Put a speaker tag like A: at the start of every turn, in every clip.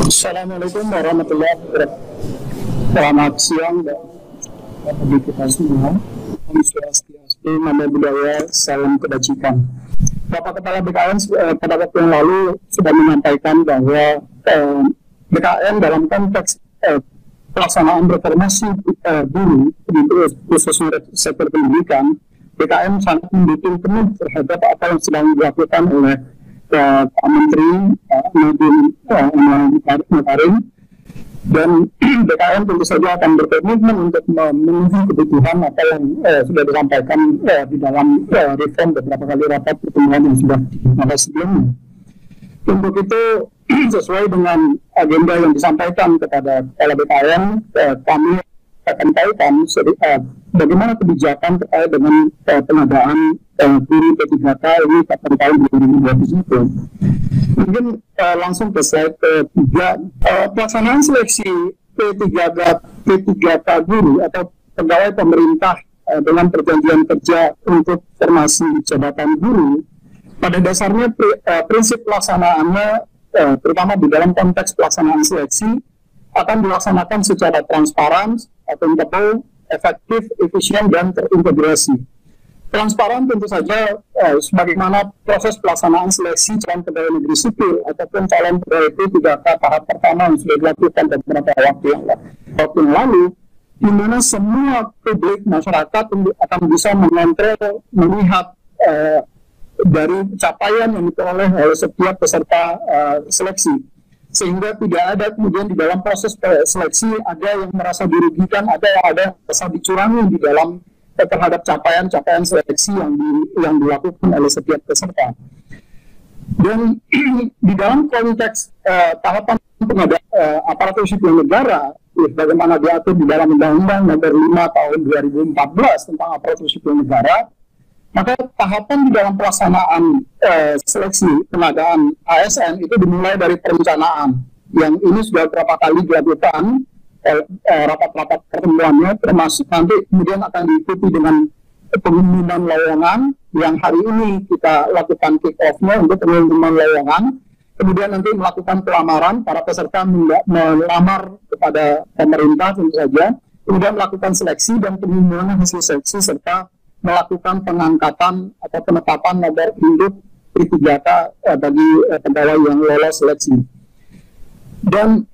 A: Assalamualaikum warahmatullahi wabarakatuh. Selamat siang bagi kita semua. Om Swastiastu, Namo Buddhaya, salam kebajikan. Bapak Kepala BKN pada waktu yang lalu sudah menyampaikan bahwa BKN dalam konteks pelaksanaan reformasi guru, khususnya sektor pendidikan, BKN sangat mendukung penuh terhadap apa yang sedang dilakukan oleh Pak Menteri Nadiem Makarim, dan BKN tentu saja akan berkomitmen untuk memenuhi kebutuhan apa yang sudah disampaikan di dalam reform beberapa kali rapat pertemuan yang sudah dimulai sebelumnya. Untuk itu, sesuai dengan agenda yang disampaikan kepada Kepala BKN, kami akan tahukan bagaimana kebijakan terkait dengan pengadaan guru P3K ini pada tahun 2021. Mungkin langsung ke slide ketiga. Pelaksanaan seleksi P3K guru atau pegawai pemerintah dengan perjanjian kerja untuk formasi jabatan guru, pada dasarnya prinsip pelaksanaannya, terutama di dalam konteks pelaksanaan seleksi, akan dilaksanakan secara transparan, akuntabel, efektif, efisien, dan terintegrasi. Transparan tentu saja sebagaimana proses pelaksanaan seleksi calon pegawai negeri sipil ataupun calon pegawai P3K tahap pertama yang sudah dilakukan beberapa waktu yang lalu, di mana semua publik masyarakat akan bisa mengontrol, melihat dari capaian yang diperoleh oleh setiap peserta seleksi, sehingga tidak ada kemudian di dalam proses seleksi ada yang merasa dirugikan, ada yang merasa dicurangi di dalam terhadap capaian seleksi yang dilakukan oleh setiap peserta. Dan di dalam konteks tahapan pengadaan aparatur sipil negara, bagaimana diatur di dalam Undang-Undang Nomor 5 Tahun 2014 tentang aparatur sipil negara, maka tahapan di dalam pelaksanaan seleksi pengadaan ASN itu dimulai dari perencanaan, yang ini sudah beberapa kali dilakukan rapat-rapat pertemuannya, termasuk nanti kemudian akan diikuti dengan pengumuman lowongan yang hari ini kita lakukan kick-off-nya untuk pengumuman lowongan, kemudian nanti melakukan pelamaran, para peserta melamar kepada pemerintah tentu saja, kemudian melakukan seleksi dan pengumuman hasil seleksi serta melakukan pengangkatan atau penetapan nomor induk P3K bagi pegawai yang lolos seleksi. Dan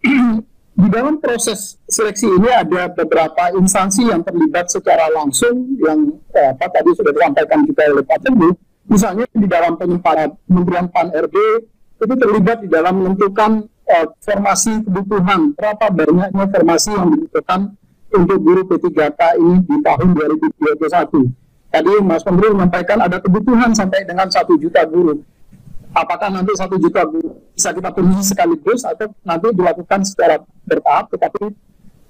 A: di dalam proses seleksi ini ada beberapa instansi yang terlibat secara langsung yang tadi sudah disampaikan juga oleh Pak Teguh. Misalnya di dalam Kementerian Pan-RB itu terlibat di dalam menentukan formasi kebutuhan, berapa banyaknya formasi yang dibutuhkan untuk guru P3K ini di tahun 2021. Tadi Mas Menteri menyampaikan ada kebutuhan sampai dengan 1 juta guru. Apakah nanti 1 juta guru bisa kita penuhi sekaligus atau nanti dilakukan secara bertahap tetapi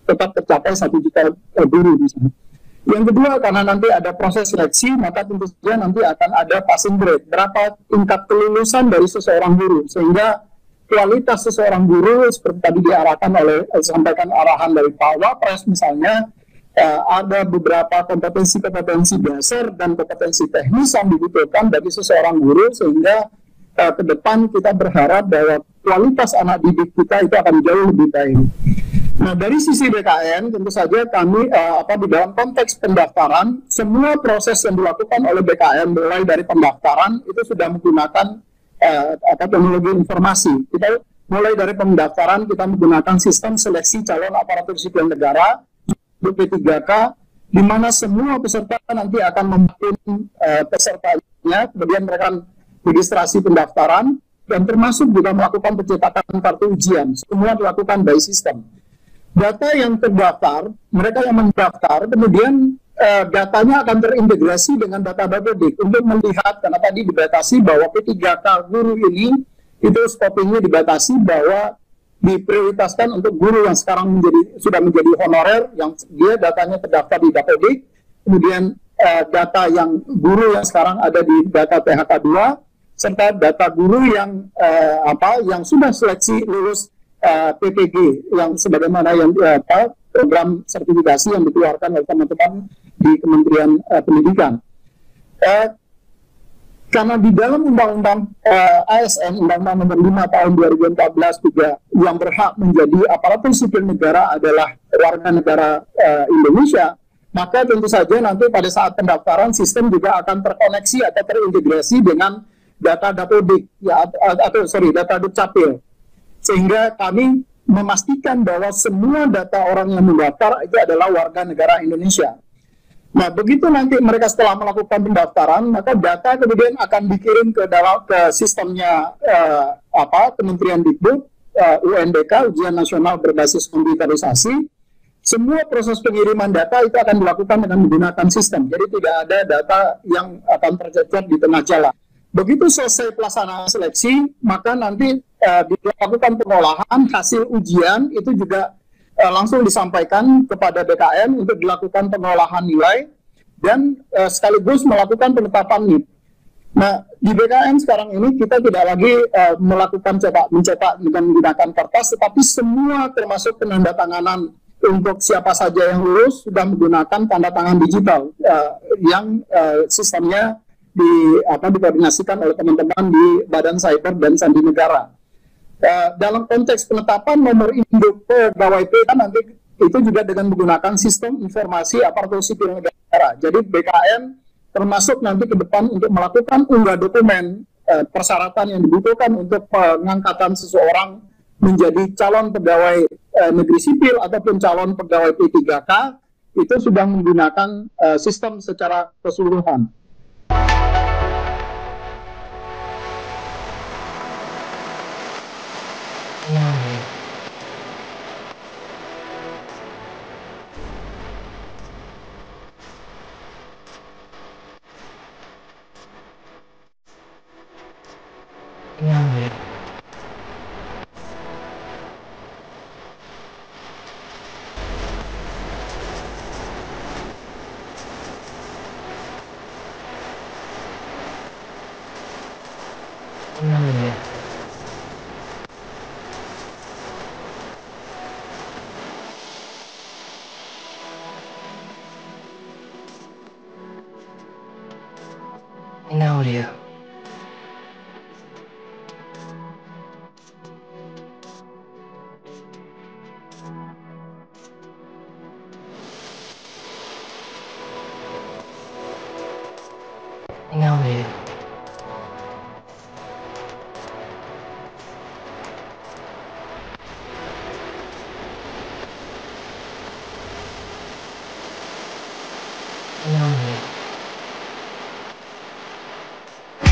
A: tetap tercapai 1 juta guru misalnya. Yang kedua, karena nanti ada proses seleksi, maka tentu saja nanti akan ada passing grade, berapa tingkat kelulusan dari seseorang guru, sehingga kualitas seseorang guru seperti tadi diarahkan oleh sampaikan arahan dari Pak Wapres misalnya, ada beberapa kompetensi-kompetensi dasar dan kompetensi teknis yang dibutuhkan bagi seseorang guru, sehingga ke depan kita berharap bahwa kualitas anak didik kita itu akan jauh lebih baik. Nah, dari sisi BKN tentu saja kami di dalam konteks pendaftaran, semua proses yang dilakukan oleh BKN mulai dari pendaftaran itu sudah menggunakan teknologi informasi. Kita mulai dari pendaftaran kita menggunakan sistem seleksi calon aparatur sipil negara P3K, di mana semua peserta nanti akan membantu pesertanya, kemudian mereka registrasi pendaftaran, dan termasuk juga melakukan pencetakan kartu ujian. Semua dilakukan by system. Data yang terdaftar, mereka yang mendaftar, kemudian datanya akan terintegrasi dengan data Bapedik untuk melihat, karena tadi dibatasi bahwa P3K guru ini, itu scopingnya dibatasi bahwa diprioritaskan untuk guru yang sekarang sudah menjadi honorer, yang dia datanya terdaftar di Bapedik, kemudian data yang guru yang sekarang ada di data PHK 2, serta data guru yang sudah seleksi lulus PPG yang sebagaimana yang program sertifikasi yang dikeluarkan oleh teman-teman di Kementerian Pendidikan. Karena di dalam Undang-Undang ASN, Undang-Undang Nomor 5 Tahun 2014 juga yang berhak menjadi aparatur sipil negara adalah warga negara Indonesia, maka tentu saja nanti pada saat pendaftaran sistem juga akan terkoneksi atau terintegrasi dengan data Dapodik ya, data Dukcapil, sehingga kami memastikan bahwa semua data orang yang mendaftar itu adalah warga negara Indonesia. Nah, begitu nanti mereka setelah melakukan pendaftaran, maka data kemudian akan dikirim ke sistemnya Kementerian Dikbud, UNBK, Ujian Nasional Berbasis Komputerisasi. Semua proses pengiriman data itu akan dilakukan dengan menggunakan sistem. Jadi tidak ada data yang akan tercecer di tengah jalan. Begitu selesai pelaksanaan seleksi, maka nanti dilakukan pengolahan hasil ujian itu juga langsung disampaikan kepada BKN untuk dilakukan pengolahan nilai dan sekaligus melakukan penetapan NIP. Nah, di BKN sekarang ini kita tidak lagi melakukan mencetak dengan menggunakan kertas, tetapi semua termasuk penandatanganan untuk siapa saja yang lulus sudah menggunakan tanda tangan digital yang sistemnya dikoordinasikan oleh teman-teman di Badan Cyber dan Sandi Negara. Dalam konteks penetapan nomor induk pegawai PK nanti itu juga dengan menggunakan sistem informasi aparatur sipil negara. Jadi BKN termasuk nanti ke depan untuk melakukan unggah dokumen persyaratan yang dibutuhkan untuk pengangkatan seseorang menjadi calon pegawai negeri sipil ataupun calon pegawai P3K itu sudah menggunakan sistem secara keseluruhan.
B: In audio. In audio. In audio.